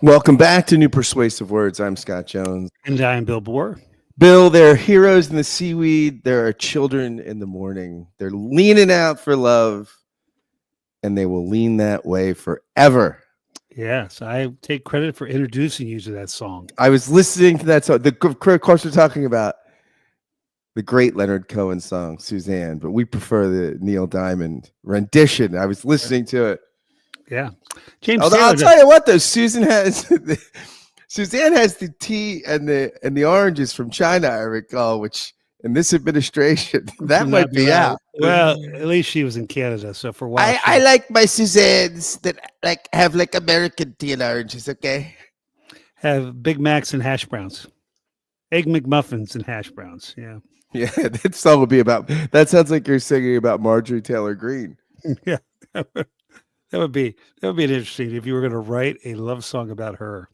Welcome back to New Persuasive Words. I'm Scott Jones. And I'm Bill Bohr. Bill, there are heroes in the seaweed. There are children in the morning. They're leaning out for love, and they will lean that way forever. Yes, I take credit for introducing you to that song. I was listening to that song. Of course, we're talking about the great Leonard Cohen song, Suzanne, but we prefer the Neil Diamond rendition. I was listening to it. Yeah. James Although Taylor I'll tell you what, though, Suzanne has the tea and the oranges from China, I recall, which in this administration that might be out. Well, at least she was in Canada, so for a while. I like my Suzanne's that have American tea and oranges. Okay, have Big Macs and hash browns, egg McMuffins and hash browns. Yeah, yeah, that song would be about. That sounds like you're singing about Marjorie Taylor Greene. Yeah, that would be an interesting if you were going to write a love song about her.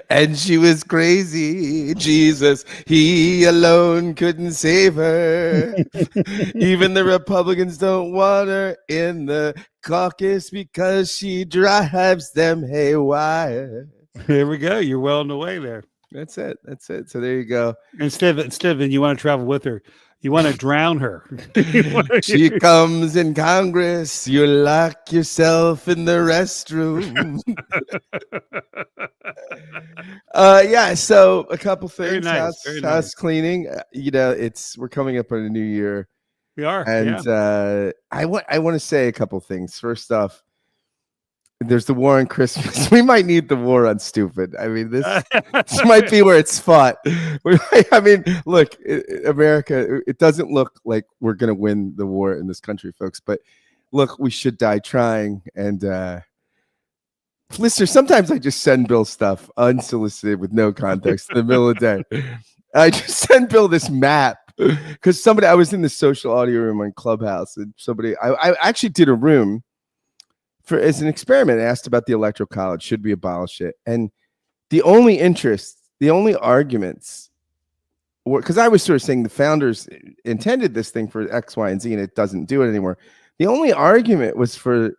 And she was crazy. Jesus, he alone couldn't save her. Even the Republicans don't want her in the caucus because she drives them haywire. There we go. You're well on the way there. That's it. So there you go. Instead of you want to travel with her, you want to drown her. She comes in Congress. You lock yourself in the restroom. Yeah. So a couple things. House cleaning. We're coming up on a new year. We are. And I want to say a couple things. First off, there's the war on Christmas. We might need the war on stupid. I mean, this might be where it's fought. I mean, look, America, it doesn't look like we're going to win the war in this country, folks. But look, we should die trying. And listeners, sometimes I just send Bill stuff unsolicited with no context in the middle of the day. I just send Bill this map because I was in the social audio room on Clubhouse, and I actually did a room as an experiment, asked about the Electoral College, should we abolish it? And the only arguments were, because I was sort of saying the founders intended this thing for X, Y, and Z, and it doesn't do it anymore. The only argument was for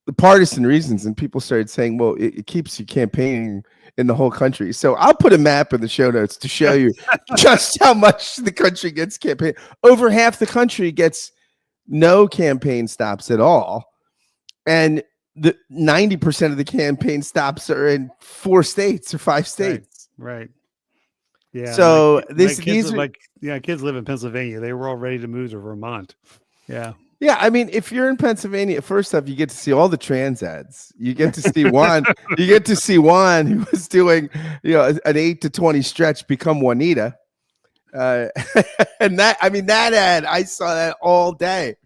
the partisan reasons, and people started saying, well, it keeps you campaigning in the whole country. So I'll put a map in the show notes to show you just how much the country gets campaign. Over half the country gets no campaign stops at all. And the 90% of the campaign stops are in 4 states or 5 states. Right. Yeah. So kids live in Pennsylvania. They were all ready to move to Vermont. Yeah. Yeah. I mean, if you're in Pennsylvania, first off, you get to see all the trans ads. You get to see Juan. You get to see Juan, who was doing, an 8 to 20 stretch, become Juanita. And that ad, I saw that all day.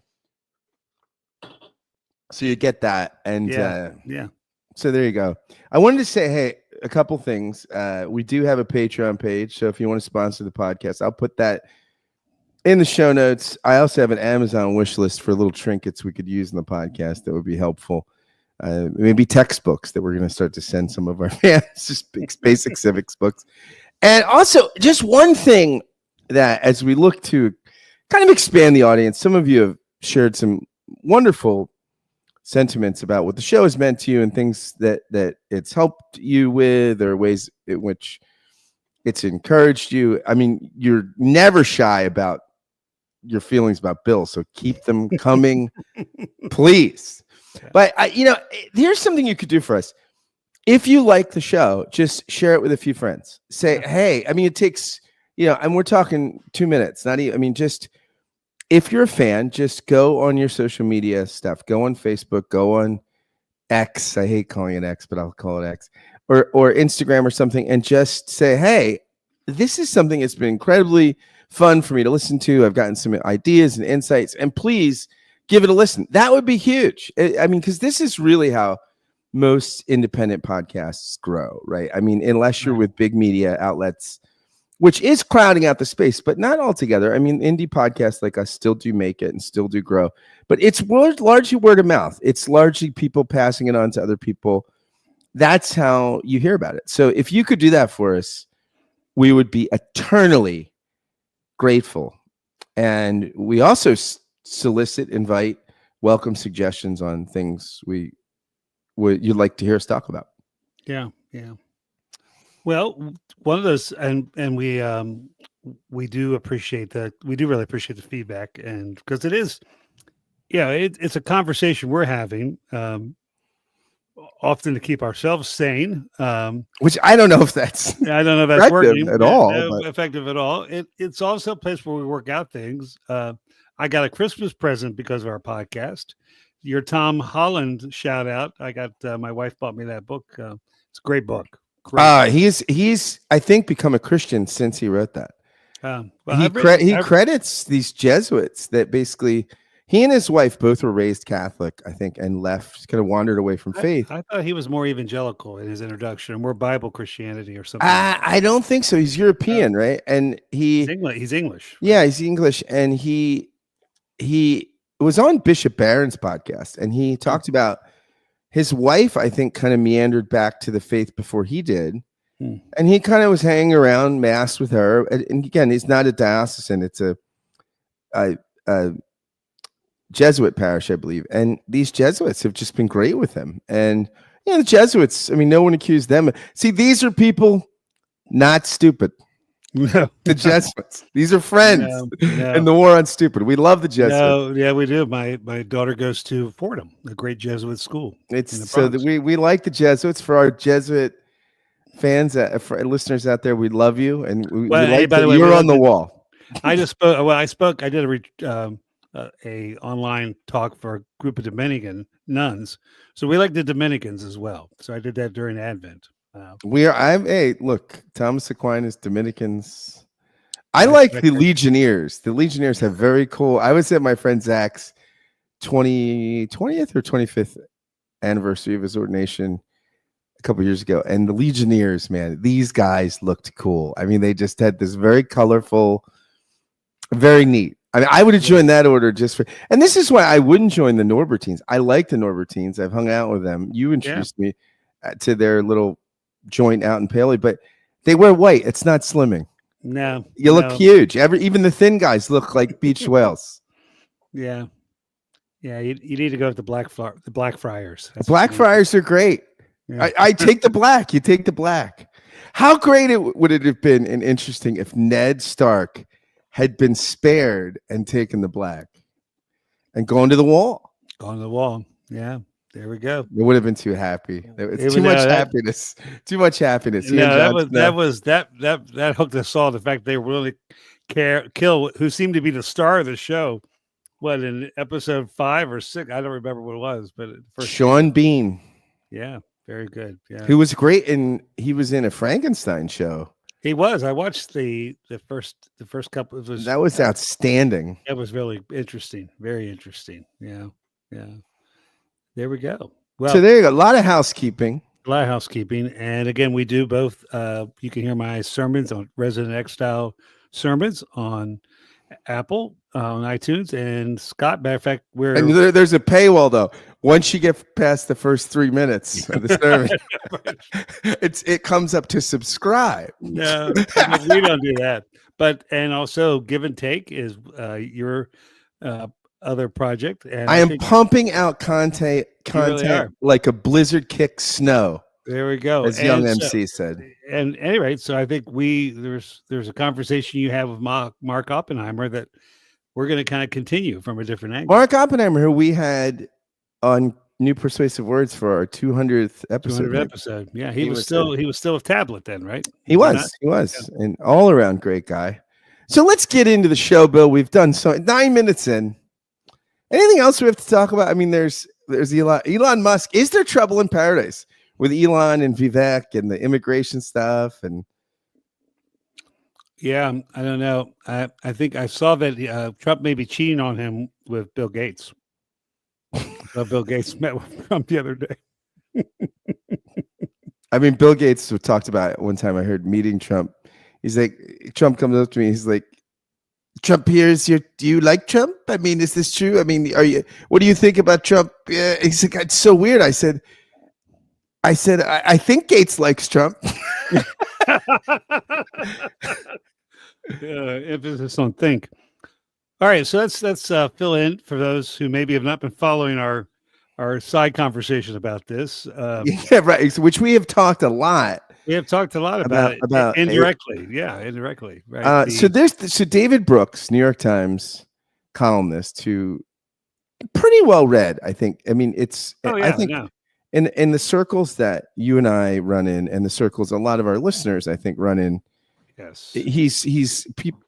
So you get that, and yeah. So there you go. I wanted to say, hey, a couple things. We do have a Patreon page, so if you want to sponsor the podcast, I'll put that in the show notes. I also have an Amazon wish list for little trinkets we could use in the podcast that would be helpful. Maybe textbooks that we're going to start to send some of our fans, just basic civics books. And also, just one thing that as we look to kind of expand the audience, some of you have shared some wonderful sentiments about what the show has meant to you and things that it's helped you with, or ways in which it's encouraged you. I mean, you're never shy about your feelings about Bill, so keep them coming, please. But here's something you could do for us. If you like the show, just share it with a few friends. Say, hey, I mean, it takes, and we're talking 2 minutes, not even, I mean, just, if you're a fan, just go on your social media stuff. Go on Facebook. Go on X. I hate calling it X, but I'll call it X. Or Instagram or something, and just say, hey, this is something that's been incredibly fun for me to listen to. I've gotten some ideas and insights, and please give it a listen. That would be huge. I mean, because this is really how most independent podcasts grow, right? I mean, unless you're with big media outlets, which is crowding out the space, but not altogether. I mean, indie podcasts like us still do make it and still do grow, but it's largely word of mouth. It's largely people passing it on to other people. That's how you hear about it. So if you could do that for us, we would be eternally grateful. And we also solicit, invite, welcome suggestions on things we you'd like to hear us talk about. Yeah, yeah. Well, one of those, and we do appreciate that. We do really appreciate the feedback, and because it is, yeah, it's a conversation we're having, often to keep ourselves sane. Which I don't know if that's I don't know if that's effective working. at Yeah, all, no, but effective at all. It's also a place where we work out things. I got a Christmas present because of our podcast. Your Tom Holland shout out. I got my wife bought me that book. It's a great book. Great book. he's I think become a Christian since he wrote that. Well, I've Credits these Jesuits that basically he and his wife both were raised Catholic, I think, and left, kind of wandered away from faith. I thought he was more evangelical in his introduction, more Bible Christianity or something. I don't think so. He's European, right? And he's English. Yeah, he's English, and he was on Bishop Barron's podcast, and he talked about his wife, I think, kind of meandered back to the faith before he did. And he kind of was hanging around mass with her. And again, he's not a diocesan. It's a Jesuit parish, I believe. And these Jesuits have just been great with him. And, the Jesuits, I mean, no one accused them. See, these are people not stupid. No. The Jesuits. These are friends No. in the war on stupid. We love the Jesuits. No, yeah, we do. My daughter goes to Fordham, a great Jesuit school. It's so that we like the Jesuits. For our Jesuit fans, for listeners out there, we love you, and we like that you're on the wall. I just spoke. Well, I did a online talk for a group of Dominican nuns, so we like the Dominicans as well. So I did that during Advent. Look, Thomas Aquinas, Dominicans. I like the Legionnaires. The Legionnaires have very cool. I was at my friend Zach's 20th or 25th anniversary of his ordination a couple years ago, and the Legionnaires, man, these guys looked cool. I mean, they just had this very colorful, very neat. I mean, I would have joined that order just for, and this is why I wouldn't join the Norbertines. I like the Norbertines. I've hung out with them. You introduced me to their little joint out in Paley, but they wear white. It's not slimming. No, you look huge. Even the thin guys look like beach whales. Yeah. You need to go with the Blackfriars. The Blackfriars are great. Yeah. I take the black. You take the black. How great would it have been and interesting if Ned Stark had been spared and taken the black and gone to the wall? Gone to the wall. Yeah. There we go. It would have been too happy. It's too much happiness. Too much happiness. No, that hooked us all. The fact they really kill who seemed to be the star of the show. What, in episode 5 or 6? I don't remember what it was, but Sean Bean. Yeah, very good. Yeah, who was great, and he was in a Frankenstein show. He was. I watched the first couple. That was outstanding. That was really interesting. Very interesting. Yeah. There we go. Well, so there you go. A lot of housekeeping. And again, we do both. You can hear my sermons on Resident Exile sermons on Apple, on iTunes, and Scott. Matter of fact, there's a paywall though. Once you get past the first 3 minutes of the sermon, it comes up to subscribe. No, we don't do that. And also, Give and Take is your other project, and I am pumping out content really like a blizzard kicks snow. There we go, as young MC said. And anyway, so I think there's a conversation you have with Mark Oppenheimer that we're going to kind of continue from a different angle. Mark Oppenheimer, who we had on New Persuasive Words for our 200th episode. 200th episode, yeah, he was still with Tablet then, right? He was, yeah. An all around great guy. So let's get into the show, Bill. We've done 9 minutes in. Anything else we have to talk about? I mean, there's Elon Musk. Is there trouble in paradise with Elon and Vivek and the immigration stuff? And yeah, I don't know. I think I saw that Trump may be cheating on him with Bill Gates. Bill Gates met with Trump the other day. I mean, Bill Gates talked about it one time. I heard meeting Trump. He's like, Trump comes up to me. He's like, Trump here's do you like Trump? I mean, is this true? I mean, what do you think about Trump? He's like, it's so weird. I said, I think Gates likes Trump. Emphasis on think. All right, so let's fill in for those who maybe have not been following our our side conversation about this. Yeah, right. Which we have talked a lot We have talked a lot about it about it. indirectly. Yeah, indirectly, right? So David Brooks, New York Times columnist, who pretty well read, I think. I mean, Oh I yeah, think no, in the circles that you and I run in, and the circles a lot of our listeners, I think, run in, yes,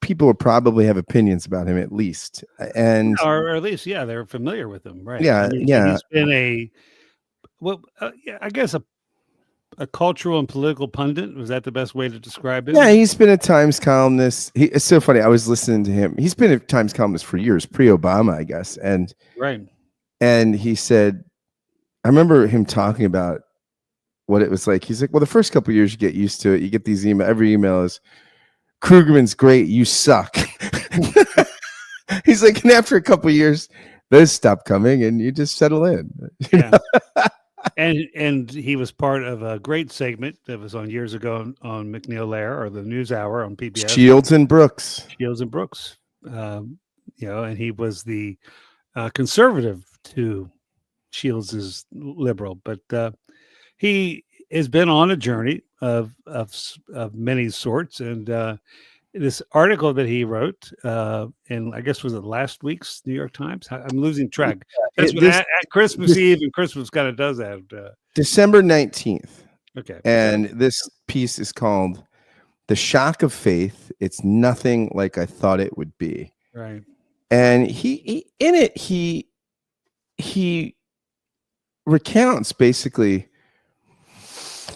people will probably have opinions about him at least, and or at least yeah, they're familiar with him, right? I yeah, mean, yeah, he's been yeah, I guess a cultural and political pundit. Was that the best way to describe yeah. him? He's been a Times columnist. It's so funny. I was listening to him. He's been a Times columnist for years, pre-Obama, I guess, Right. and he said, I remember him talking about what it was like. He's like, well, the first couple of years you get used to it. You get these email. Every email is Krugerman's great. You suck. He's like, and after a couple of years, those stop coming, and you just settle in. Yeah. And he was part of a great segment that was on years ago on McNeil Lehrer or the News Hour on PBS. Shields and Brooks. Shields and Brooks. And he was the conservative to Shields' liberal, but he has been on a journey of many sorts, and this article that he wrote, and I guess was it last week's New York Times? I'm losing track. That's what at Christmas Eve and Christmas kind of does that. December 19th. Okay. And this piece is called "The Shock of Faith." It's nothing like I thought it would be. Right. And he recounts basically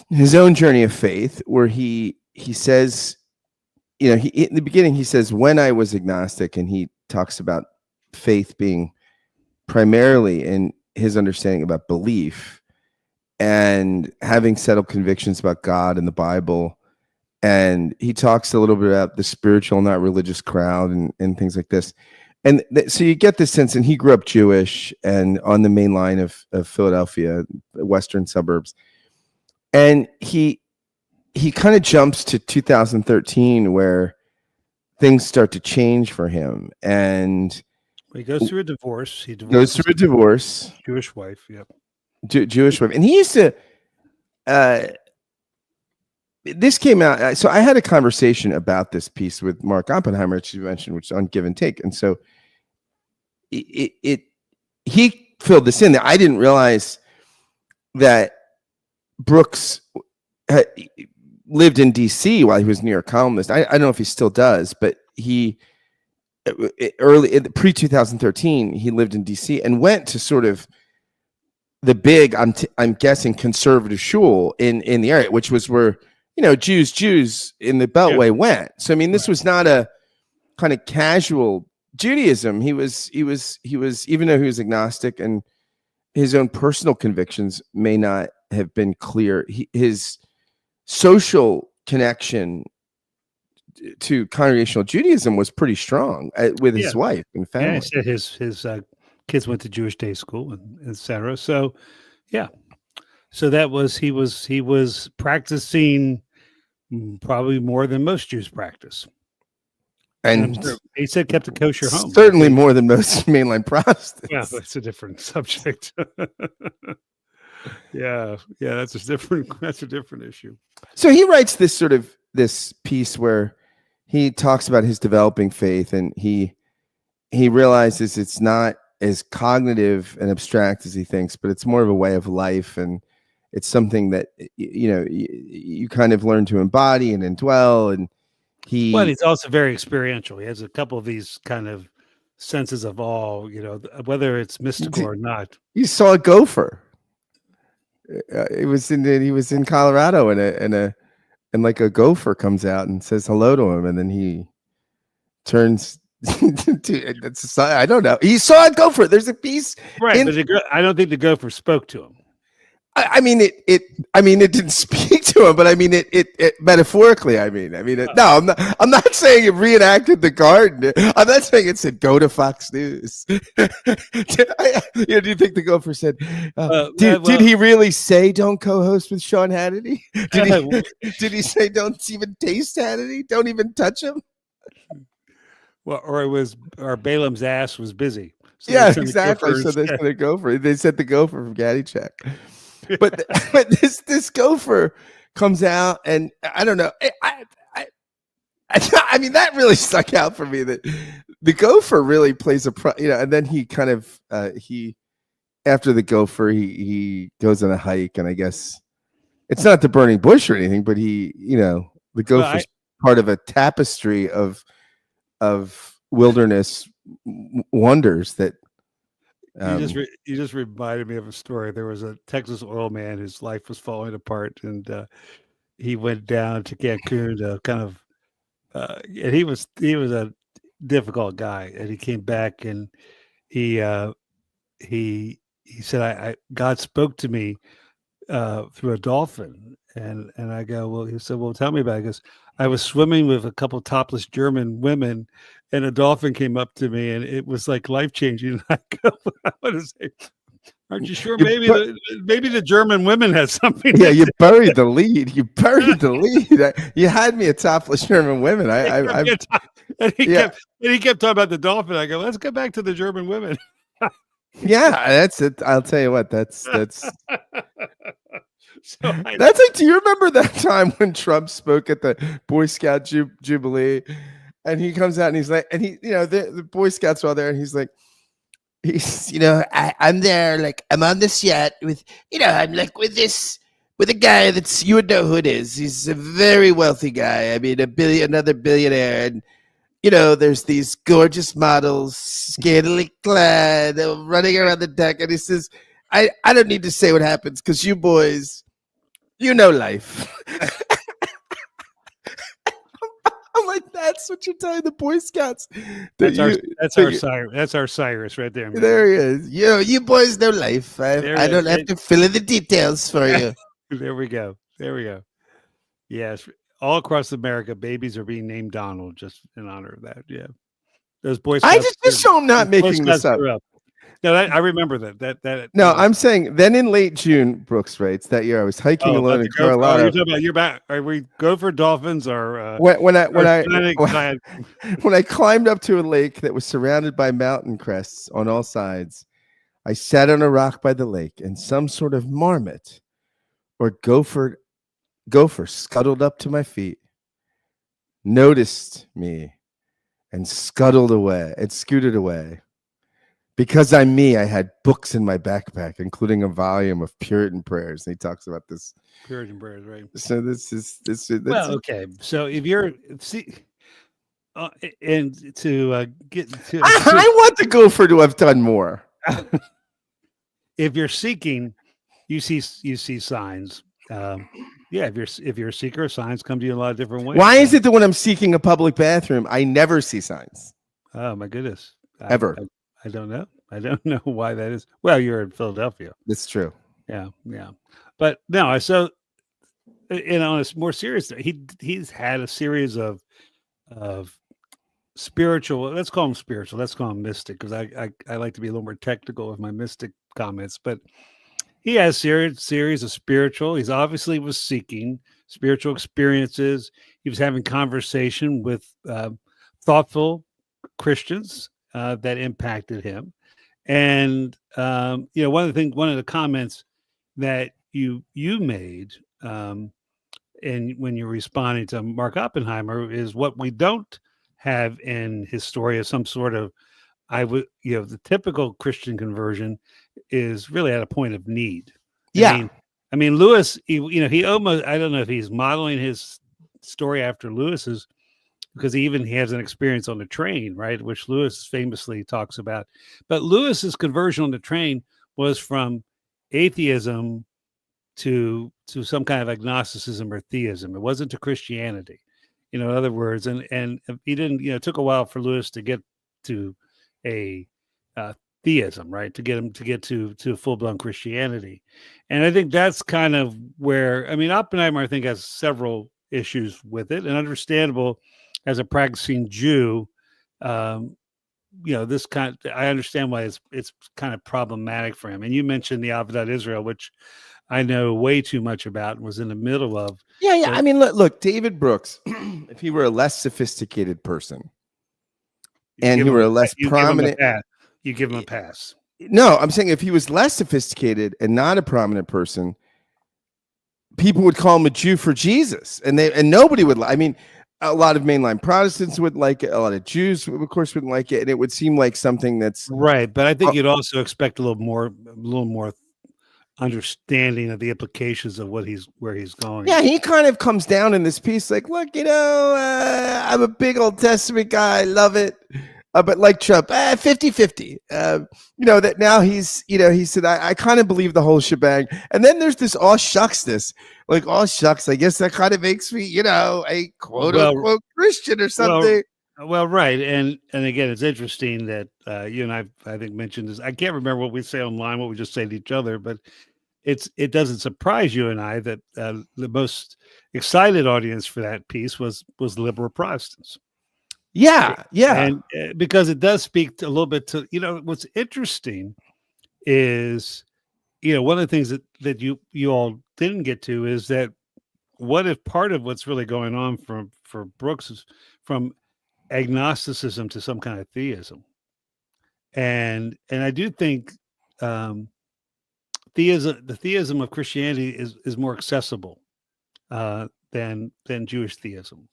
his own journey of faith, where he says, in the beginning he says, when I was agnostic, and he talks about faith being primarily in his understanding about belief and having settled convictions about God and the Bible. And he talks a little bit about the spiritual, not religious crowd and things like this. And so you get this sense, and he grew up Jewish and on the main line of Philadelphia, western suburbs. And he kind of jumps to 2013, where things start to change for him. And he goes through a divorce. He goes through a divorce. Jewish wife. Yep. Jewish wife. And he used to, this came out. So I had a conversation about this piece with Mark Oppenheimer, which you mentioned, which is on Give and Take. And so he filled this in. I didn't realize that Brooks lived in DC while he was New York columnist. I don't know if he still does, but he pre-2013, he lived in DC and went to sort of the big, I'm guessing, conservative shul in the area, which was where, Jews in the Beltway went. So I mean, this was not a kind of casual Judaism. He was even though he was agnostic and his own personal convictions may not have been clear, his social connection to congregational Judaism was pretty strong with his wife and family. Yeah, he said his kids went to Jewish day school and etc. So, yeah, so that was he was practicing probably more than most Jews practice, and he said kept a kosher home. Certainly more than most mainline Protestants. Yeah, that's a different subject. yeah, that's a different issue. So he writes this piece where he talks about his developing faith, and he realizes it's not as cognitive and abstract as he thinks, but it's more of a way of life, and it's something that you kind of learn to embody and indwell. And he's also very experiential. He has a couple of these kind of senses of awe, whether it's mystical or not. You saw a gopher. He was in Colorado, and like a gopher comes out and says hello to him, and then he turns I don't know. He saw a gopher. There's a piece, right? But I don't think the gopher spoke to him. I mean, it didn't speak to him, but I mean, it metaphorically. No, I'm not saying it reenacted the garden. I'm not saying it said go to Fox News. Do you think the gopher said? Did he really say don't co-host with Sean Hannity? Did he say don't even taste Hannity? Don't even touch him? Well, or Balaam's ass was busy. So Yeah, they sent the exactly. gopher So they instead. sent the gopher. They sent the gopher from Caddyshack. But but this gopher comes out, and I don't know. I mean, that really stuck out for me. That the gopher really plays and then he kind of he after the gopher he goes on a hike, and I guess it's not the burning bush or anything, but the Well, I gopher's part of a tapestry of wilderness wonders that. you just reminded me of a story. There was a Texas oil man whose life was falling apart, and he went down to Cancun to kind of and he was a difficult guy, and he came back and he he said I God spoke to me through a dolphin, and I go, well, he said, well, tell me about it. He goes, I was swimming with a couple topless German women, and a dolphin came up to me, and it was like life changing. I go, I want to say, aren't you sure? You Maybe the German women had something. Yeah, To you do. buried the lead. You buried the lead. You had me at topless German women. And he Yeah, kept talking about the dolphin. I go, let's go back to the German women. yeah. That's it. I'll tell you what. That's So that's like. Do you remember that time when Trump spoke at the Boy Scout Jubilee, and he comes out and he's like, and the Boy Scouts are all there, and he's like. I'm there, like, I'm on this yacht with, I'm like with a guy that's, you would know who it is. He's a very wealthy guy. I mean, another billionaire. And, there's these gorgeous models, scantily clad, running around the deck. And he says, I don't need to say what happens because you boys, life. I'm like, that's what you're telling the Boy Scouts. that's our Cyrus right there, man. There he is. You boys know life. I don't have to fill in the details for you. There we go. Yes, all across America, babies are being named Donald just in honor of that. Yeah, those Boy Scouts. I just so I'm not making this up. No, I remember that. No, I'm saying then in late June, Brooks writes that year I was hiking alone in Colorado. You're talking about you're back. Are we go for dolphins or when I climbed up to a lake that was surrounded by mountain crests on all sides, I sat on a rock by the lake, and some sort of marmot or gopher scuttled up to my feet, noticed me, and scooted away. Because I'm me, I had books in my backpack, including a volume of Puritan prayers. And he talks about this. Puritan prayers, right? So this is well, okay. So if you're and to get to, I want the gopher to have done more. If you're seeking, you see signs. Yeah, if you're a seeker, signs come to you in a lot of different ways. Why is it that when I'm seeking a public bathroom, I never see signs? Oh my goodness! Ever. I don't know. I don't know why that is. Well, you're in Philadelphia. That's true. Yeah. But no, so on a more serious note, he's had a series of spiritual. Let's call him spiritual. Let's call him mystic because I like to be a little more technical with my mystic comments. But he has series of spiritual. He's obviously was seeking spiritual experiences. He was having conversation with thoughtful Christians that impacted him. And one of the comments that you made and when you're responding to Mark Oppenheimer is what we don't have in his story is some sort of the typical Christian conversion is really at a point of need. Yeah. I mean Lewis, he almost, I don't know if he's modeling his story after Lewis's, because he has an experience on the train, right? Which Lewis famously talks about. But Lewis's conversion on the train was from atheism to some kind of agnosticism or theism. It wasn't to Christianity, in other words. And he didn't, it took a while for Lewis to get to a theism, right? To get to full-blown Christianity. And I think that's kind of where, Oppenheimer, I think, has several issues with it, and understandable as a practicing Jew. This kind I understand why it's kind of problematic for him. And you mentioned the Avodat Israel, which I know way too much about and was in the middle of. Yeah. But, look, David Brooks, if he were a less sophisticated person and he were a less prominent, You give him a pass. No, I'm saying if he was less sophisticated and not a prominent person, people would call him a Jew for Jesus, and nobody would. I mean, a lot of mainline Protestants would like it. A lot of Jews, of course, wouldn't like it, and it would seem like something that's right. But I think you'd also expect a little more understanding of the implications of where he's going. Yeah, he kind of comes down in this piece like, look, I'm a big Old Testament guy. I love it. But like Trump, 50-50. That now he said, I kind of believe the whole shebang. And then there's this all shucksness. Like, all shucks, I guess that kind of makes me, a quote unquote Christian or something. Well, right. And again, it's interesting that you and I think mentioned this. I can't remember what we say online, what we just say to each other, but it doesn't surprise you and I that the most excited audience for that piece was liberal Protestants. Yeah. And because it does speak a little bit to, what's interesting is, one of the things that you all didn't get to is that what if part of what's really going on for Brooks is from agnosticism to some kind of theism. And I do think the theism of Christianity is more accessible than Jewish theism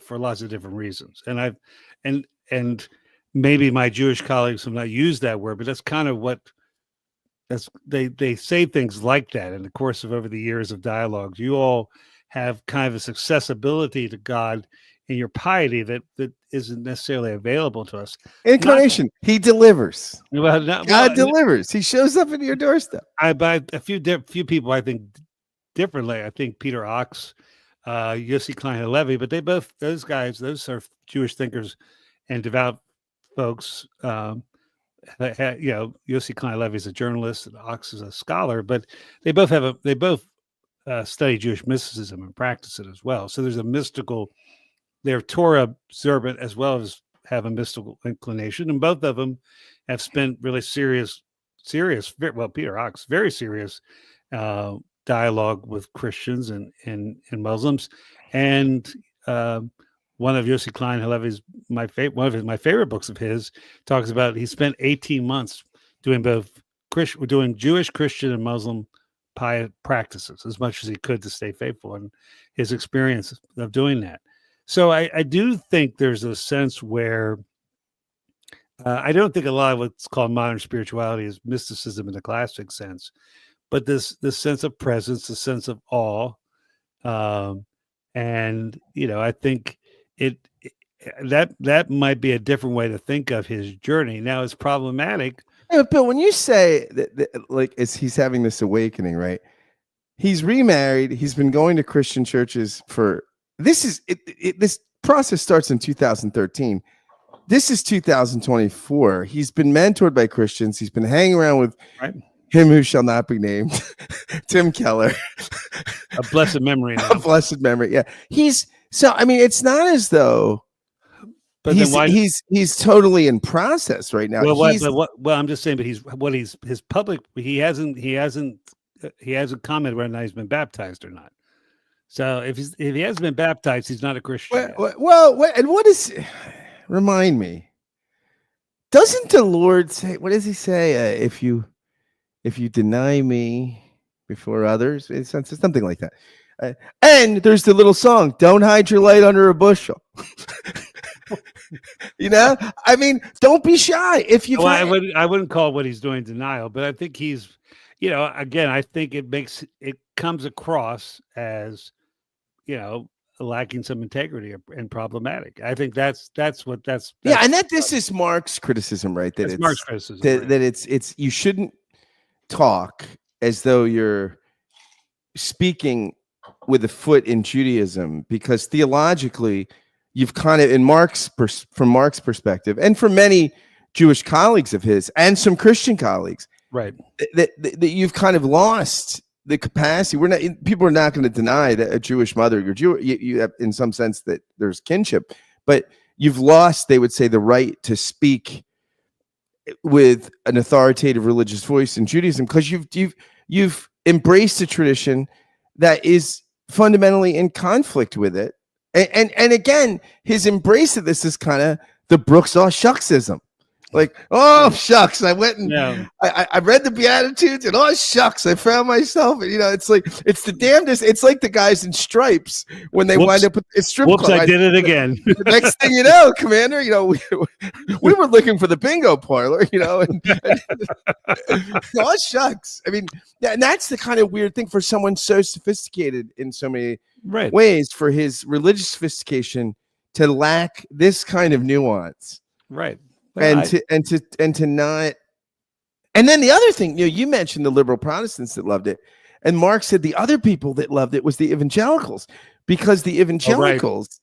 for lots of different reasons. And maybe my Jewish colleagues have not used that word, but that's kind of what they say things like that in the course of over the years of dialogues. You all have kind of this accessibility to God in your piety that isn't necessarily available to us. Incarnation, he delivers. God delivers. He shows up at your doorstep. By a few people, I think differently. I think Peter Ox, Yossi Klein Halevi, but those are Jewish thinkers and devout folks. Yossi Klein Halevi is a journalist, and Ox is a scholar, but they both study Jewish mysticism and practice it as well. So there's a mystical. They're Torah observant as well as have a mystical inclination, and both of them have spent really serious, Peter Ox, very serious dialogue with Christians and Muslims, and one of Yossi Klein Halevi's my favorite books of his talks about he spent 18 months doing doing Jewish, Christian, and Muslim practices as much as he could to stay faithful, and his experience of doing that. So I do think there's a sense where I don't think a lot of what's called modern spirituality is mysticism in the classic sense, but this sense of presence, the sense of awe, and I think that might be a different way to think of his journey. Now it's problematic. Yeah, Bill, when you say that like he's having this awakening, right? He's remarried. He's been going to Christian churches for. This process starts in 2013. This is 2024. He's been mentored by Christians. He's been hanging around with him who shall not be named, Tim Keller. A blessed memory. Now. A blessed memory. Yeah. It's not as though but he's totally in process right now. Well, I'm just saying, but his public. He hasn't commented whether or not he's been baptized or not. So if he hasn't been baptized, he's not a Christian. And what is? Remind me. Doesn't the Lord say? What does He say? If you deny me before others, it's something like that. And there's the little song, "Don't hide your light under a bushel." Don't be shy. If you, I wouldn't call what he's doing denial, but I think he's, again, I think it comes across as. Lacking some integrity and problematic. I think that's and this is Mark's criticism, right? That it's Mark's criticism. That it's you shouldn't talk as though you're speaking with a foot in Judaism, because theologically, you've kind of from Mark's perspective, and from many Jewish colleagues of his, and some Christian colleagues, right, that you've kind of lost the capacity. People are not going to deny that a Jewish mother, you have in some sense that there's kinship, but you've lost, they would say, the right to speak with an authoritative religious voice in Judaism, because you've embraced a tradition that is fundamentally in conflict with it. And again, his embrace of this is kind of the Brooks all shucksism. Like, oh shucks, I went and No. I read the Beatitudes, and oh shucks, I found myself. And, it's like it's the damnedest. It's like the guys in Stripes when they wind up at a strip Whoops, club. I did it again. The next thing you know, Commander, we were looking for the bingo parlor, and oh shucks. I mean, and that's the kind of weird thing for someone so sophisticated in so many ways, for his religious sophistication to lack this kind of nuance. Right. Well, and to not. And then the other thing, you mentioned the liberal Protestants that loved it, and Mark said the other people that loved it was the evangelicals, because the evangelicals.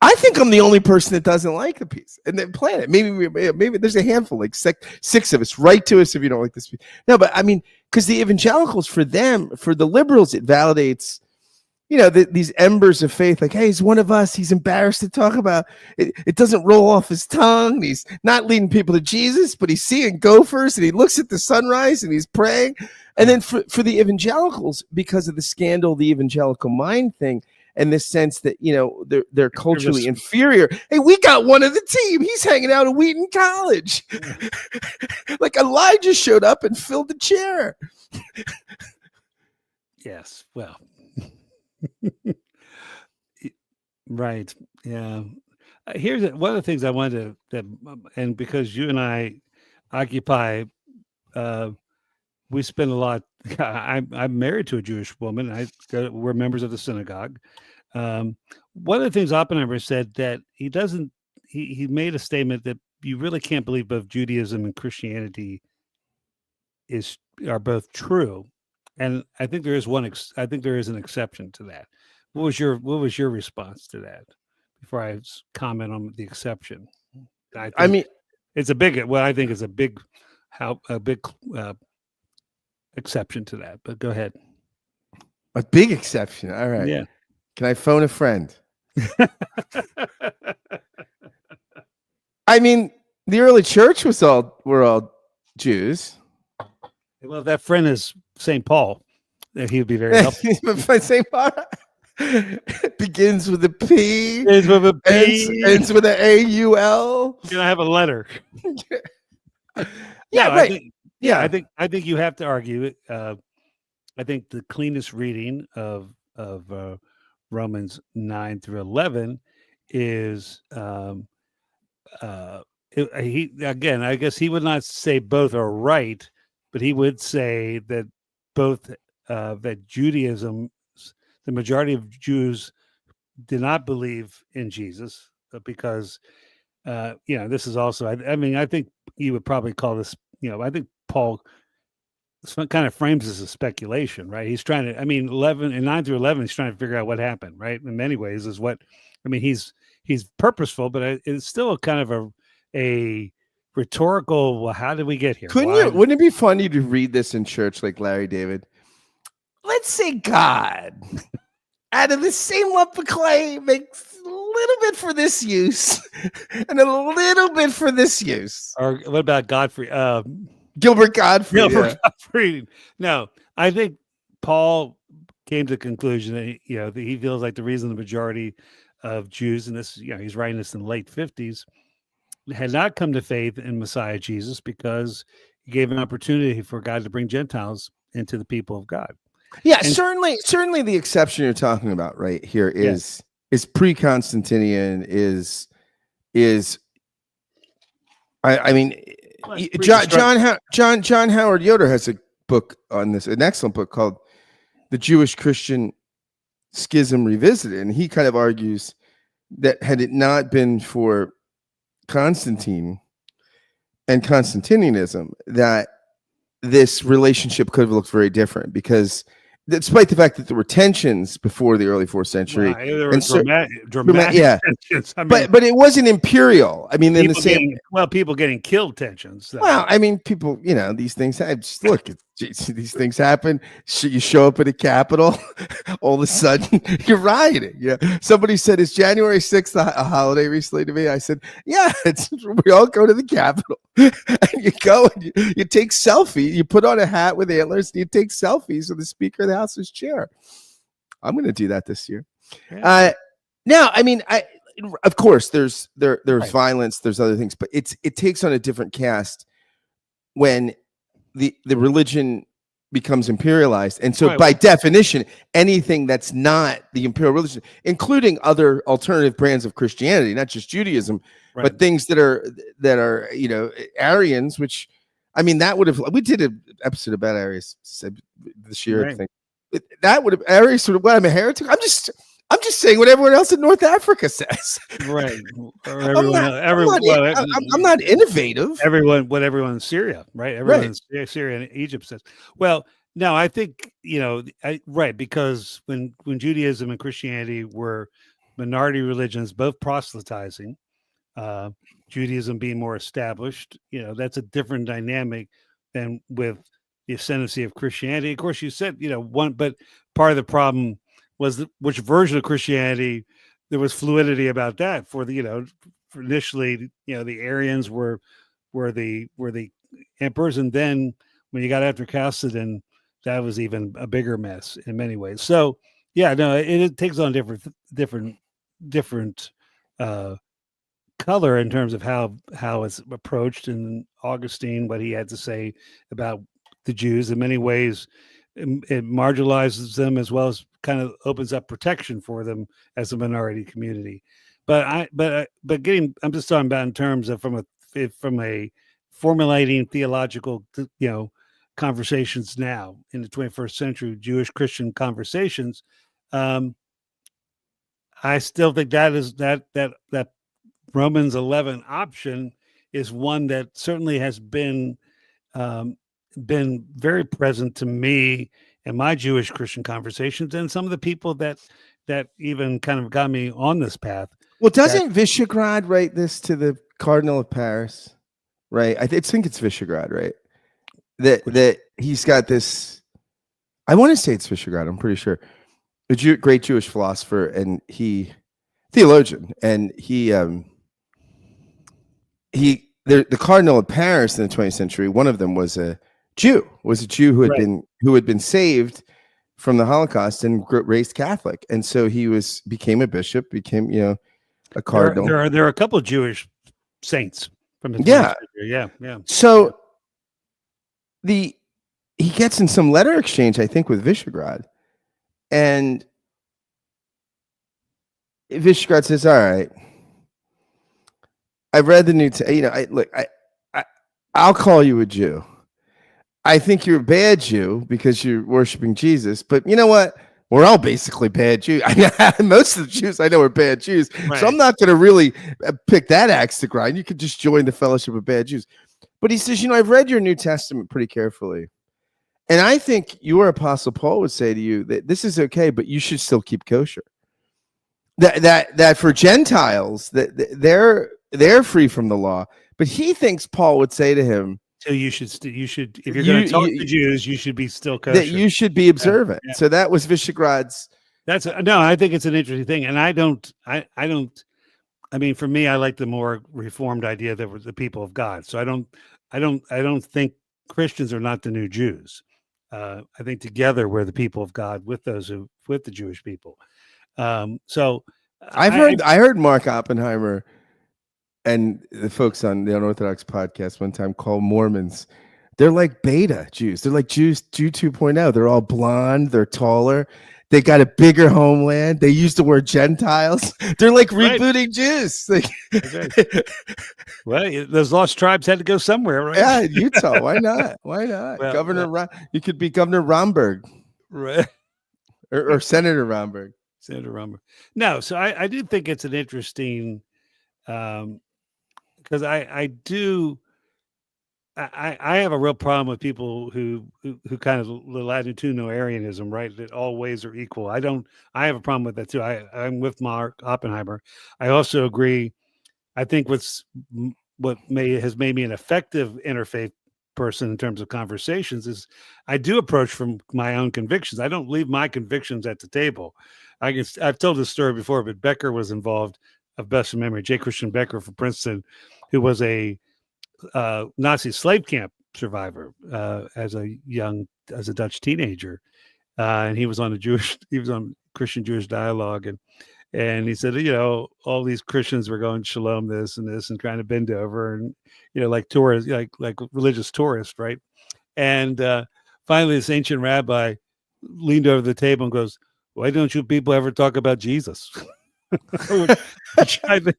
I think I'm the only person that doesn't like the piece and then plan it. Maybe there's a handful, like six of us. Write to us if you don't like this piece. No, but I mean, because the evangelicals, for the liberals, it validates. These embers of faith, like, hey, he's one of us. He's embarrassed to talk about it. It doesn't roll off his tongue. He's not leading people to Jesus, but he's seeing gophers, and he looks at the sunrise and he's praying. And then for the evangelicals, because of the scandal, the evangelical mind thing, and this sense that, they're culturally inferior. Hey, we got one of the team. He's hanging out at Wheaton College. Like Elijah showed up and filled the chair. Yes. Well. Right. Yeah. Here's one of the things I wanted and because you and I occupy, we spend a lot. I'm married to a Jewish woman. We're members of the synagogue. One of the things Oppenheimer said, that he made a statement that you really can't believe both Judaism and Christianity are both true. And I think there is an exception to that. What was your response to that? Before I comment on the exception, I mean, it's a big. Well, I think it's a big exception to that. But go ahead. A big exception. All right. Yeah. Can I phone a friend? I mean, the early church were all Jews. Well, that friend is St. Paul. He would be very helpful. St. Paul begins with a P. Ends with a P. Ends with an AUL. Can I have a letter? Right. I think you have to argue it. I think the cleanest reading of Romans 9 through 11 is I guess he would not say both are right, but he would say that both that Judaism, the majority of Jews did not believe in Jesus because this is also I think you would probably call this, I think Paul kind of frames this as speculation, right? He's trying to, 9 through 11, he's trying to figure out what happened, right? In many ways he's purposeful, but it's still kind of a rhetorical, well, how did we get here? Wouldn't it be funny to read this in church like Larry David? Let's say God, out of the same lump of clay, makes a little bit for this use and a little bit for this use. Or what about Godfrey? Gilbert Godfrey. Godfrey. No, I think Paul came to the conclusion that, that he feels like the reason the majority of Jews, and this, he's writing this in the late 50s, had not come to faith in Messiah Jesus because he gave an opportunity for God to bring Gentiles into the people of God. Yeah, and certainly the exception you're talking about right here is pre-Constantinian, John Howard Yoder has a book on this, an excellent book called The Jewish Christian Schism Revisited, and he kind of argues that had it not been for Constantine and Constantinianism, that this relationship could have looked very different, because despite the fact that there were tensions before the early 4th century, there were dramatic tensions. But it wasn't imperial. In the same people getting killed tensions. Well, people, these things happen. Look, these things happen. You show up at a Capitol, all of a sudden you're rioting. Yeah, somebody said, "Is January 6th a holiday?" recently to me. I said, "Yeah, we all go to the Capitol, and you go and you take selfies. You put on a hat with antlers, and you take selfies with the Speaker of the House's chair." I'm going to do that this year. Yeah. of course, there's Right. violence, there's other things, but it takes on a different cast when the religion becomes imperialized, and so Right. by definition, anything that's not the imperial religion, including other alternative brands of Christianity, not just Judaism, Right. but things that are Aryans, which I mean that would have we did an episode about Aryans this year, I Right. think. That would have Aryans sort of what I'm a heretic. I'm just saying what everyone else in North Africa says. Right. Or I'm everyone not. else, I'm not. I'm not innovative. what everyone in Syria, right? Everyone Right. in Syria and Egypt says. Well, no, I think right, because when Judaism and Christianity were minority religions, both proselytizing, uh, Judaism being more established, that's a different dynamic than with the ascendancy of Christianity. Of course, you said one, but part of the problem was which version of Christianity. There was fluidity about that for for initially, the Arians were the emperors, and then when you got after Chalcedon, that was even a bigger mess in many ways. So yeah, no, it takes on different uh, color in terms of how it's approached. And Augustine, what he had to say about the Jews, in many ways, it marginalizes them as well as kind of opens up protection for them as a minority community. But I'm just talking about in terms of from a formulating theological conversations now in the 21st century, Jewish Christian conversations. um I still think that Romans 11 option is one that certainly has um, been very present to me in my Jewish Christian conversations, and some of the people that even kind of got me on this path. Well, That doesn't Visegrad write this to the Cardinal of Paris? Right. Think it's Visegrad, right? which That he's got this. I want to say it's Visegrad. I'm pretty sure. Great Jewish philosopher and theologian, and the Cardinal of Paris in the 20th century. One of them was a Jew. Who had right. been saved from the Holocaust and raised Catholic, and so he became a bishop, became a cardinal. There are a couple of Jewish saints from the 20th Yeah. century. Yeah, yeah. So he gets in some letter exchange, I think, with Visegrad, and Visegrad says, "All right, I've read the New Testament. I'll call you a Jew. I think you're a bad Jew because you're worshiping Jesus, but you know what? We're all basically bad Jews. Most of the Jews I know are bad Jews, Right. so I'm not going to really pick that axe to grind. You could just join the fellowship of bad Jews." But he says, I've read your New Testament pretty carefully, and I think your Apostle Paul would say to you that this is okay, but you should still keep kosher. That for Gentiles that they're free from the law, but he thinks Paul would say to him, So you should if you're going to talk to Jews, you should be still kosher. That you should be observant. Yeah. So that was Visegrad's. I think it's an interesting thing, and I don't. I mean, for me, I like the more reformed idea that we're the people of God. So I don't think Christians are not the new Jews. I think together we're the people of God with with the Jewish people. So I heard Mark Oppenheimer and the folks on the Unorthodox podcast one time call Mormons. They're like beta Jews. They're like Jew 2.0. They're all blonde. They're taller. They got a bigger homeland. They use the word Gentiles. They're like rebooting Jews. Well, those lost tribes had to go somewhere, right? Yeah, Utah. Why not? Why not? Well, you could be Governor Romberg, right? or Senator Romberg. Senator Romberg. No, so I do think it's an interesting, because I have a real problem with people who kind of the latitudinarianism, right? That all ways are equal. I have a problem with that too. I'm with Mark Oppenheimer. I also agree. I think has made me an effective interfaith person in terms of conversations is I do approach from my own convictions. I don't leave my convictions at the table. I've told this story before, but Becker was involved, of best memory, J. Christian Becker from Princeton, who was a Nazi slave camp survivor as a Dutch teenager, and he was on Christian Jewish dialogue, And he said, all these Christians were going shalom this and this and trying to bend over and, like tourists, like religious tourists, right? And finally, this ancient rabbi leaned over the table and goes, "Why don't you people ever talk about Jesus?" which I think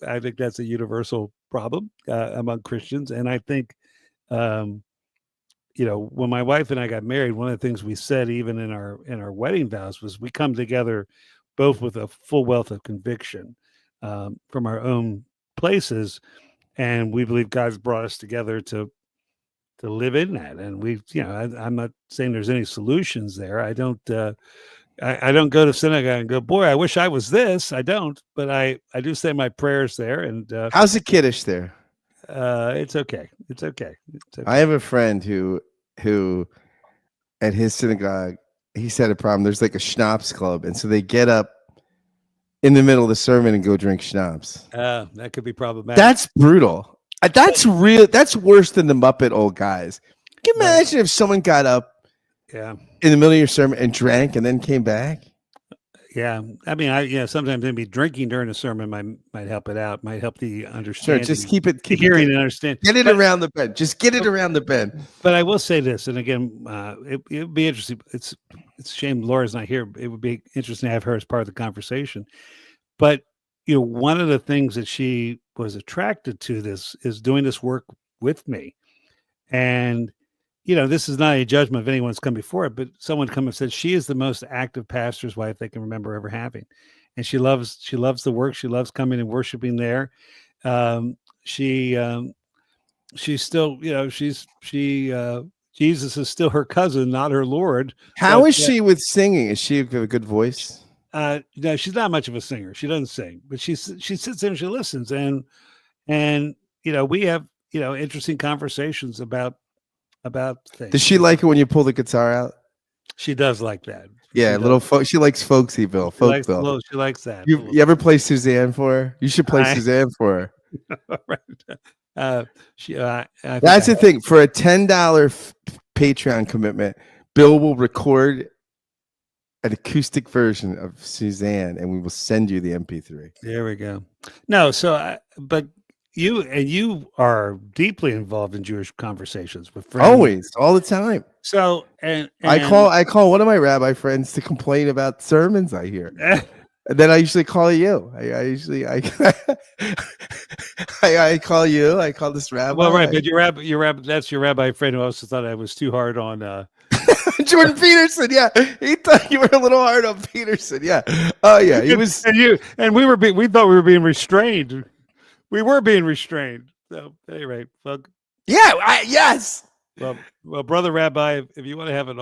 I think that's a universal problem among Christians, and I think when my wife and I got married, one of the things we said even in our wedding vows was we come together both with a full wealth of conviction from our own places, and we believe God's brought us together to live in that. And I'm not saying there's any solutions there. I don't go to synagogue and go, boy, I wish I was this. I don't, but I do say my prayers there. And how's the kiddush there? It's okay. It's okay. I have a friend who at his synagogue, he said a problem. There's like a schnapps club, and so they get up in the middle of the sermon and go drink schnapps. That could be problematic. That's brutal. That's real. That's worse than the Muppet old guys. Can you imagine if someone got up in the middle of your sermon and drank and then came back? Yeah. I mean, sometimes maybe drinking during a sermon might help it out, might help the understanding. Sure, just keep hearing and understand. Get it around the bend. Just get it around the bend. But I will say this, and again, it would be interesting. It's a shame Laura's not here. It would be interesting to have her as part of the conversation. But one of the things that she was attracted to this is doing this work with me. And, this is not a judgment of anyone's come before it, but someone come and said she is the most active pastor's wife they can remember ever having. And she loves the work. She loves coming and worshiping there. She's still, Jesus is still her cousin, not her Lord. How is she with singing? Is she a good voice? No, she's not much of a singer. She doesn't sing, but she sits there and she listens, and we have interesting conversations about things. Does she like it when you pull the guitar out? She does like that. Yeah, she likes folksyville. She likes that. You ever play Suzanne for her? You should play Suzanne for her. Right. That's the thing. For a $10 Patreon commitment, Bill will record an acoustic version of Suzanne, and we will send you the MP3. There we go. No, but you are deeply involved in Jewish conversations with friends. Always, all the time. So, and I call one of my rabbi friends to complain about sermons I hear. And then I usually call you. I call you. I call this rabbi. Well, right, but your rabbi, that's your rabbi friend who also thought I was too hard on Jordan Peterson. Yeah, he thought you were a little hard on Peterson. Yeah. Oh yeah, he was. And we thought we were being restrained. We were being restrained. So anyway, well, yes. Well, brother rabbi, if you want to have an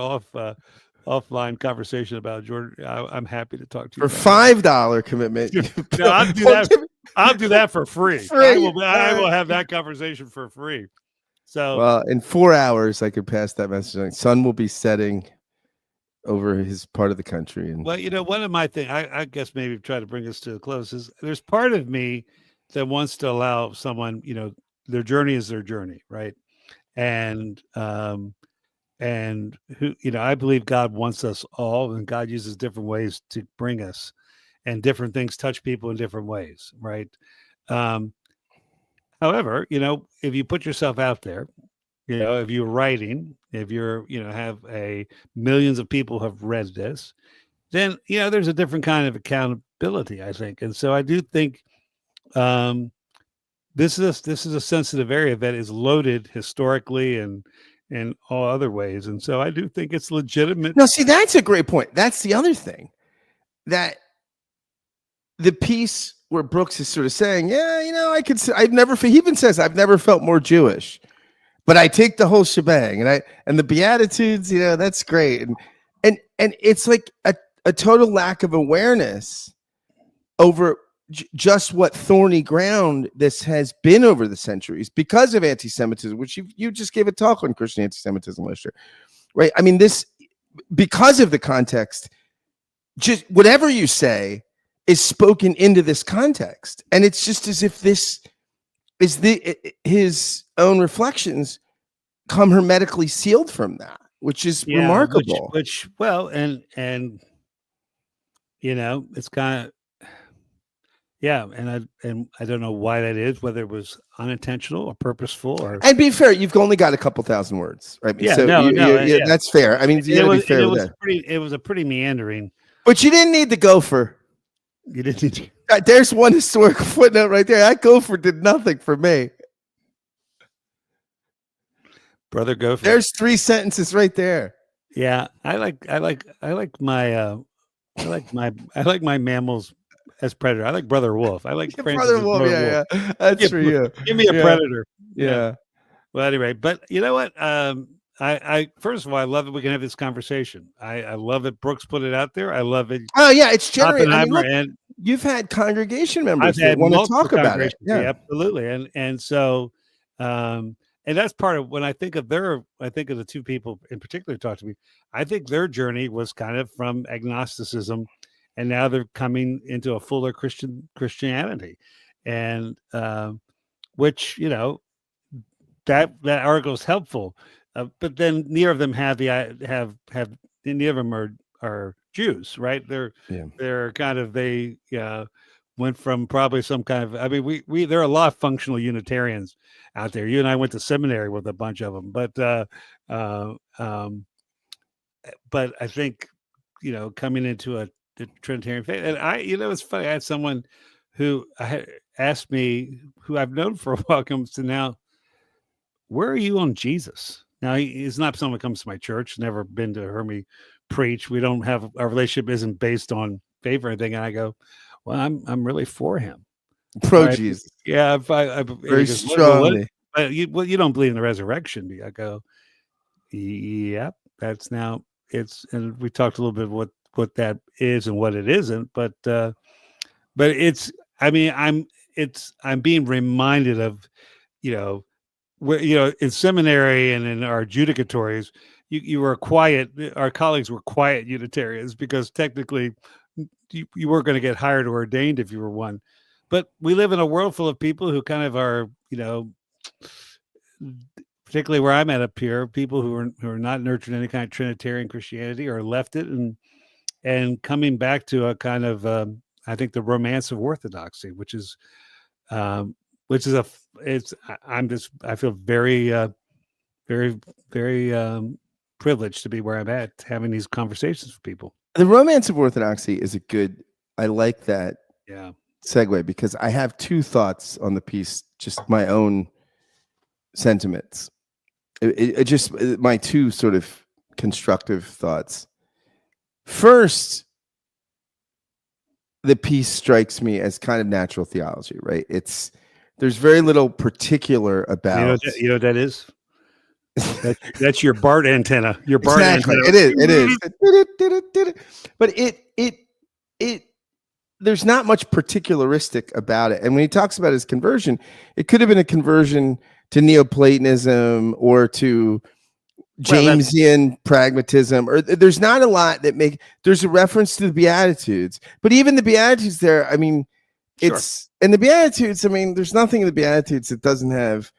offline conversation about Jordan, I'm happy to talk to you. For $5 commitment. No, I'll do that. I'll do that for free. I will have that conversation for free. So, well, in 4 hours, I could pass that message. Sun will be setting over his part of the country. And well, one of my things, I guess maybe try to bring us to a close, is there's part of me that wants to allow someone, their journey is their journey, right? And who, I believe God wants us all, and God uses different ways to bring us, and different things touch people in different ways, right? However, if you put yourself out there, if you're writing, if you're, have millions of people have read this, then, there's a different kind of accountability, I think. And so I do think this is a sensitive area that is loaded historically and all other ways. And so I do think it's legitimate. No, see, that's a great point. That's the other thing, that the piece where Brooks is sort of saying, he even says, I've never felt more Jewish, but I take the whole shebang, and the Beatitudes, that's great. And it's like a total lack of awareness over just what thorny ground this has been over the centuries because of anti-Semitism, which you just gave a talk on Christian anti-Semitism last year, right? I mean, this, because of the context, just whatever you say is spoken into this context, and it's just as if this is his own reflections come hermetically sealed from that, which is remarkable. Which well, and it's kind of, yeah, and I don't know why that is, whether it was unintentional or purposeful or. And be fair, you've only got a couple thousand words, right? Yeah, So no, yeah, yeah. that's fair. I mean, you got to be fair with that. It was a pretty meandering. But you didn't need the gopher. You didn't need to. There's one historical footnote right there. That gopher did nothing for me. Brother Gopher. There's 3 sentences right there. Yeah, I like my mammals as predator. I like Brother Wolf. I like Brother Wolf. Yeah. That's for you. Give me a predator. Yeah. Well, anyway, but you know what? I first of all, I love that we can have this conversation. I love that Brooks put it out there. I love it. Oh yeah, it's generating. I mean, look, and you've had congregation members that want to talk about it. Yeah, absolutely. And so, and that's part of when I think of the two people in particular who talked to me. I think their journey was kind of from agnosticism, and now they're coming into a fuller Christianity, and which that article is helpful, but then neither of them neither of them are Jews, right? They're kind of went from probably some kind of. I mean, there are a lot of functional Unitarians out there. You and I went to seminary with a bunch of them, but I think coming into the Trinitarian faith, and it's funny. I had someone who asked me, who I've known for a while, comes to now, where are you on Jesus? Now, he's not someone who comes to my church, never been to hear me preach. We don't have, our relationship isn't based on faith or anything. And I go, well, I'm really for him. Pro Jesus. Yeah. Very strongly. You don't believe in the resurrection, do you? I go, yep, that's now and we talked a little bit of what that is and what it isn't, but it's, I mean, I'm being reminded of, where, in seminary and in our judicatories, you were our colleagues were quiet Unitarians because technically you weren't going to get hired or ordained if you were one. But we live in a world full of people who kind of are, particularly where I'm at up here, people who are not nurtured any kind of Trinitarian Christianity or left it and coming back to a kind of, I think, the romance of orthodoxy, which is I feel very, very, very privileged to be where I'm at, having these conversations with people. The romance of orthodoxy is I like that segue, because I have 2 thoughts on the piece, just my own sentiments. It just my 2 sort of constructive thoughts. First, the piece strikes me as kind of natural theology, right? There's very little particular about. You know what that is? That's your BART antenna. Your BART exactly. antenna. It is. But it there's not much particularistic about it. And when he talks about his conversion, it could have been a conversion to Neoplatonism or to Jamesian pragmatism, or there's not a lot there's a reference to the Beatitudes, but even the Beatitudes there, I mean, and the Beatitudes, I mean, there's nothing in the Beatitudes that doesn't have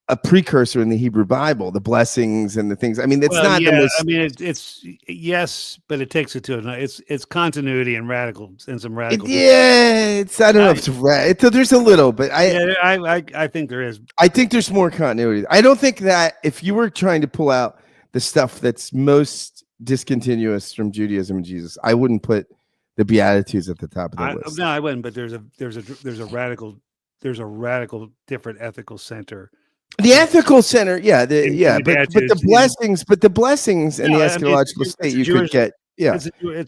a precursor in the Hebrew Bible, the blessings and the things. I mean, it's not the most. I mean, it's yes, but it takes it to it's continuity and some radical. I don't know if it's there's a little, but I think there is. I think there's more continuity. I don't think that if you were trying to pull out the stuff that's most discontinuous from Judaism and Jesus, I wouldn't put the Beatitudes at the top of the list. No, I wouldn't. But there's a radical different ethical center. The ethical center, but the blessings in the eschatological state you could get,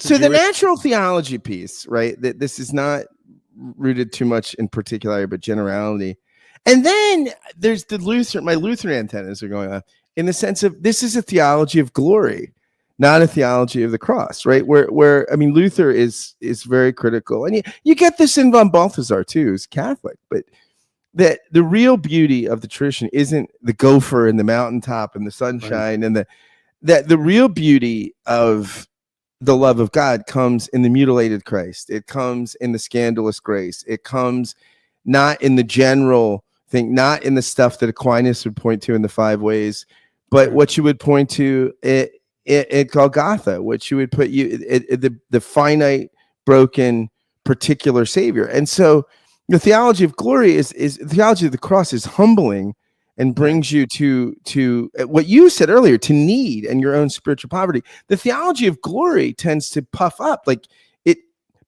So the natural theology piece, right? That this is not rooted too much in particularity, but generality. And then there's my Lutheran antennas are going on in the sense of this is a theology of glory, not a theology of the cross, right? Where I mean, Luther is very critical, and you get this in von Balthasar too, who's Catholic, but that the real beauty of the tradition isn't the gopher and the mountaintop and the sunshine, and the real beauty of the love of God comes in the mutilated Christ. It comes in the scandalous grace. It comes not in the general thing, not in the stuff that Aquinas would point to in the 5 ways, but what you would point to at Golgotha, what you would put the finite broken, particular Savior. And so the theology of glory is the theology of the cross is humbling and brings you to what you said earlier, to need and your own spiritual poverty. The theology of glory tends to puff up, like it,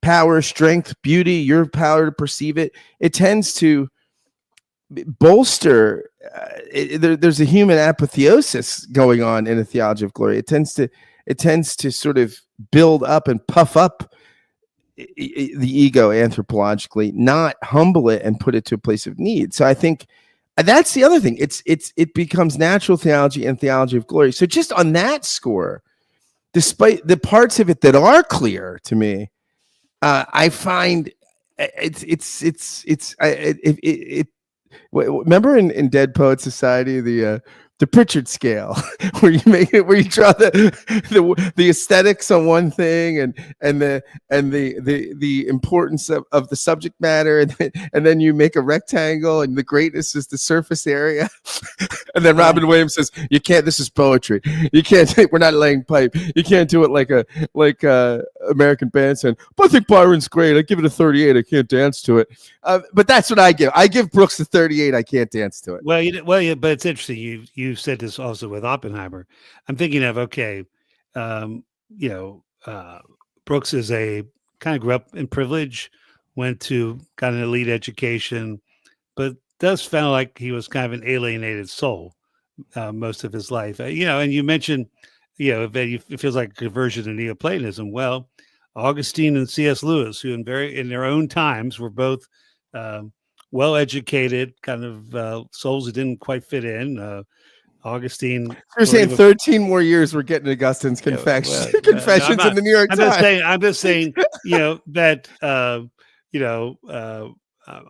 power, strength, beauty, your power to perceive it. It tends to bolster. There's a human apotheosis going on in a theology of glory. It tends to sort of build up and puff up the ego anthropologically, not humble it and put it to a place of need. So I think that's the other thing. It becomes natural theology and theology of glory. So just on that score, despite the parts of it that are clear to me, I find remember in Dead Poet Society the Pritchard scale, where you draw the aesthetics on one thing and the importance of the subject matter, and then you make a rectangle and the greatness is the surface area. And then Robin Williams says, "You can't. This is poetry. You can't. We're not laying pipe. You can't do it like a American band saying, but I think Byron's great. I give it a 38. I can't dance to it." But that's what I give. I give Brooks a 38. I can't dance to it. Well, but it's interesting. You said this also with Oppenheimer. I'm thinking of Brooks is kind of grew up in privilege, got an elite education, but does feel like he was kind of an alienated soul most of his life. And you mentioned, it feels like a conversion to Neoplatonism. Well, Augustine and C.S. Lewis, who in their own times were both well-educated, kind of souls that didn't quite fit in. Augustine. You're saying 13 more years we're getting Augustine's confessions in the New York Times. I'm just saying, that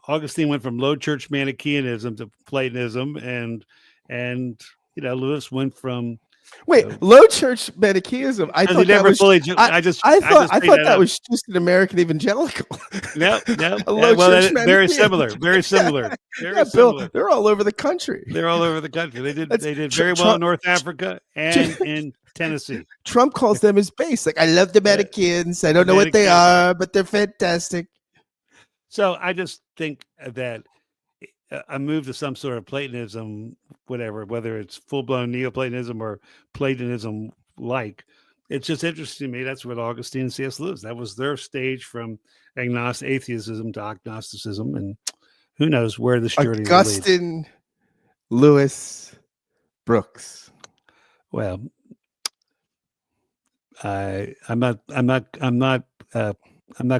Augustine went from low church Manichaeanism to Platonism, and Lewis went from low church Manichaeism. I thought that was that was just an American evangelical. No. Very similar. Very similar. Bill, they're all over the country. They did very well in North Africa and in Tennessee. Trump calls them his base. Like, I love the Manichaeans. I don't know what they are, but they're fantastic. So I just think that a move to some sort of Platonism, whether it's full-blown Neoplatonism or Platonism, it's just interesting to me. That's what Augustine and C.S. Lewis, that was their stage from atheism to agnosticism, and who knows where this journey will lead. Augustine, Lewis, Brooks. Well, I'm not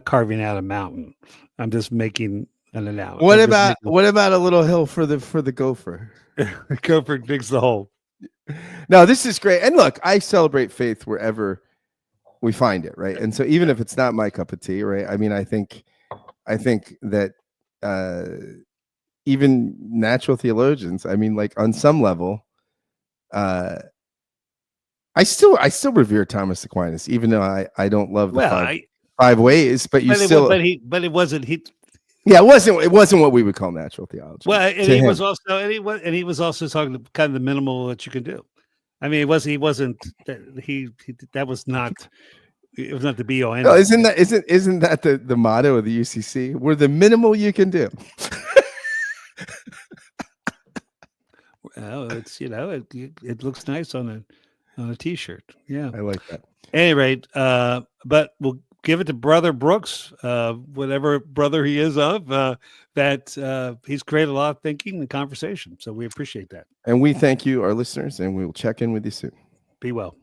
carving out a mountain. I'm just making an analogy. What about a little hill for the gopher? The gopher digs the hole. No, this is great. And look, I celebrate faith wherever we find it, right? And so even if it's not my cup of tea, right? I mean, I think that even natural theologians, I mean, like on some level, I still revere Thomas Aquinas, even though I don't love the five ways, but it wasn't it wasn't what we would call natural theology. Well, and he was also talking to kind of the minimal that you can do. I mean, it was not the be all end all. Isn't that the motto of the UCC? We're the minimal you can do. Well, it's it looks nice on a t-shirt. Yeah, I like that. At any rate, but we'll give it to Brother Brooks, whatever brother he is of, that he's created a lot of thinking and conversation. So we appreciate that. And we thank you, our listeners, and we will check in with you soon. Be well.